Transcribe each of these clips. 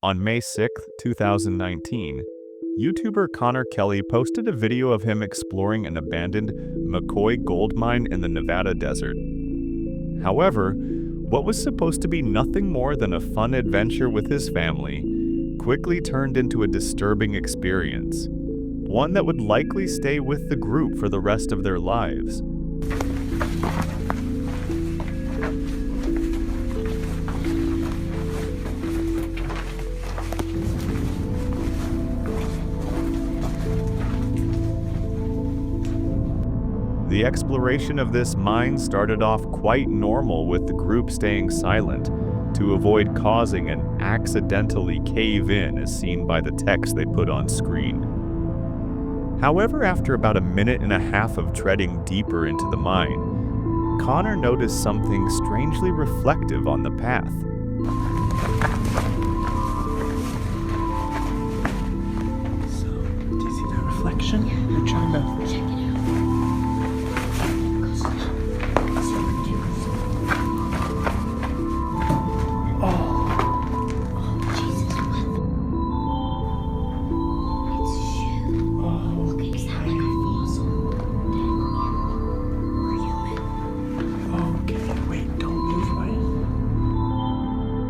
On May 6, 2019, YouTuber Connor Kelly posted a video of him exploring an abandoned McCoy gold mine in the Nevada desert. However, what was supposed to be nothing more than a fun adventure with his family quickly turned into a disturbing experience, one that would likely stay with the group for the rest of their lives. The exploration of this mine started off quite normal, with the group staying silent to avoid causing an accidentally cave-in as seen by the text they put on screen. However, after about a minute and a half of treading deeper into the mine, Connor noticed something strangely reflective on the path. So, do you see that reflection? I'm trying to check it out.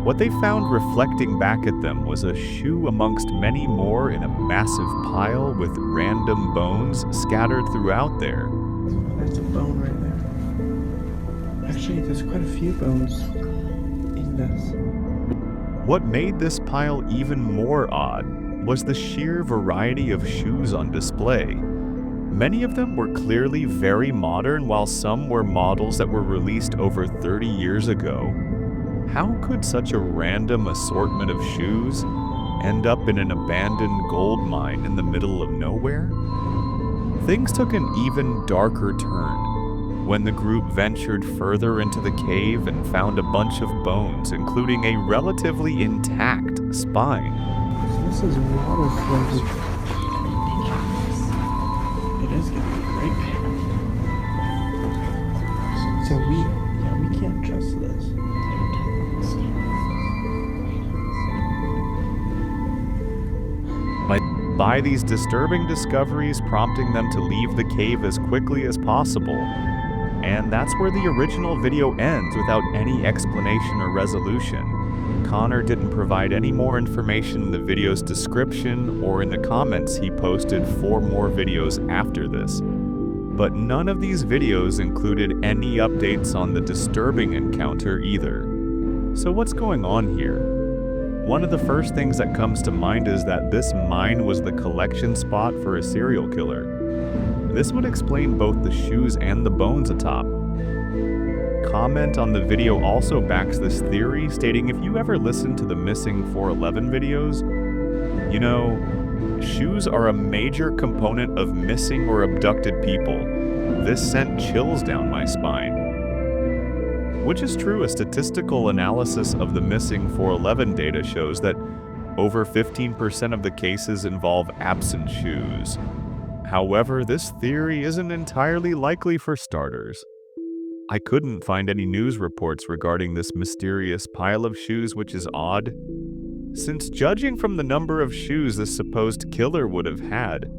What they found reflecting back at them was a shoe amongst many more in a massive pile with random bones scattered throughout there. There's a bone right there. Actually, there's quite a few bones in this. What made this pile even more odd was the sheer variety of shoes on display. Many of them were clearly very modern, while some were models that were released over 30 years ago. How could such a random assortment of shoes end up in an abandoned gold mine in the middle of nowhere? Things took an even darker turn when the group ventured further into the cave and found a bunch of bones, including a relatively intact spine. So this is water flooded. It is gonna be great. So we can't trust this. By these disturbing discoveries prompting them to leave the cave as quickly as possible. And that's where the original video ends, without any explanation or resolution. Connor didn't provide any more information in the video's description or in the comments he posted 4 more videos after this. But none of these videos included any updates on the disturbing encounter either. So what's going on here? One of the first things that comes to mind is that this mine was the collection spot for a serial killer. This would explain both the shoes and the bones atop. Comment on the video also backs this theory, stating if you ever listen to the Missing 411 videos, you know, shoes are a major component of missing or abducted people. This sent chills down my spine. Which is true, a statistical analysis of the Missing 411 data shows that over 15% of the cases involve absent shoes. However, this theory isn't entirely likely for starters. I couldn't find any news reports regarding this mysterious pile of shoes, which is odd, since judging from the number of shoes this supposed killer would have had,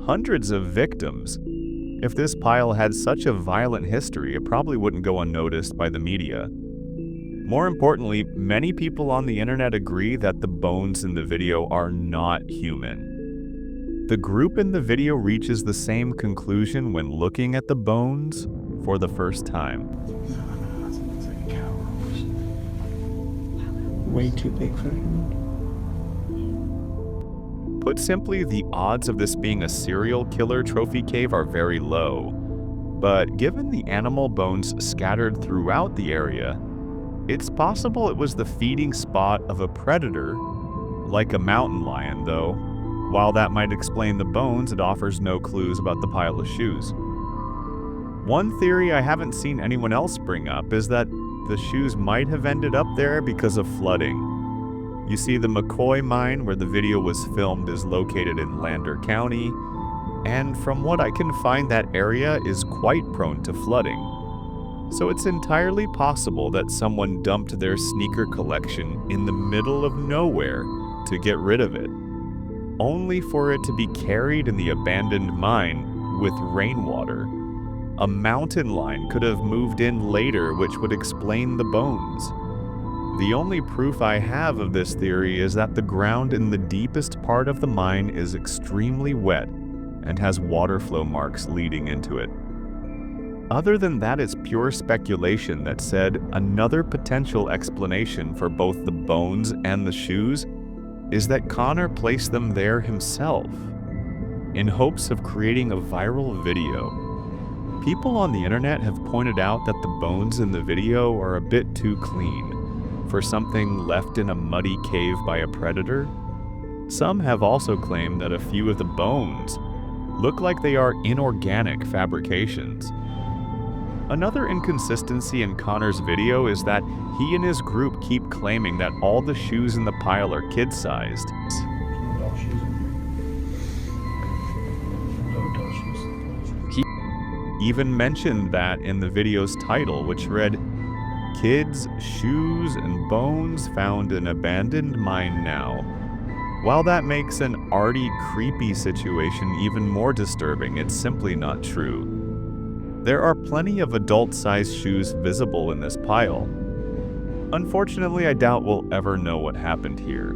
hundreds of victims. If this pile had such a violent history, it probably wouldn't go unnoticed by the media. More importantly, many people on the internet agree that the bones in the video are not human. The group in the video reaches the same conclusion when looking at the bones for the first time. No, that looks like a cow. Way too big for a human. Put simply, the odds of this being a serial killer trophy cave are very low. But given the animal bones scattered throughout the area, it's possible it was the feeding spot of a predator, like a mountain lion though. While that might explain the bones, it offers no clues about the pile of shoes. One theory I haven't seen anyone else bring up is that the shoes might have ended up there because of flooding. You see, the McCoy mine where the video was filmed is located in Lander County, and from what I can find, that area is quite prone to flooding. So it's entirely possible that someone dumped their sneaker collection in the middle of nowhere to get rid of it, only for it to be carried in the abandoned mine with rainwater. A mountain lion could have moved in later, which would explain the bones. The only proof I have of this theory is that the ground in the deepest part of the mine is extremely wet and has water flow marks leading into it. Other than that, it's pure speculation that said another potential explanation for both the bones and the shoes is that Connor placed them there himself, in hopes of creating a viral video. People on the internet have pointed out that the bones in the video are a bit too clean for something left in a muddy cave by a predator. Some have also claimed that a few of the bones look like they are inorganic fabrications. Another inconsistency in Connor's video is that he and his group keep claiming that all the shoes in the pile are kid-sized. He even mentioned that in the video's title, which read, "Kids, Shoes, and Bones Found in Abandoned Mine Now." While that makes an already creepy situation even more disturbing, it's simply not true. There are plenty of adult-sized shoes visible in this pile. Unfortunately, I doubt we'll ever know what happened here.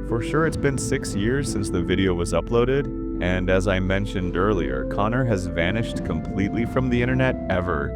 For sure, it's been 6 years since the video was uploaded, and as I mentioned earlier, Connor has vanished completely from the internet ever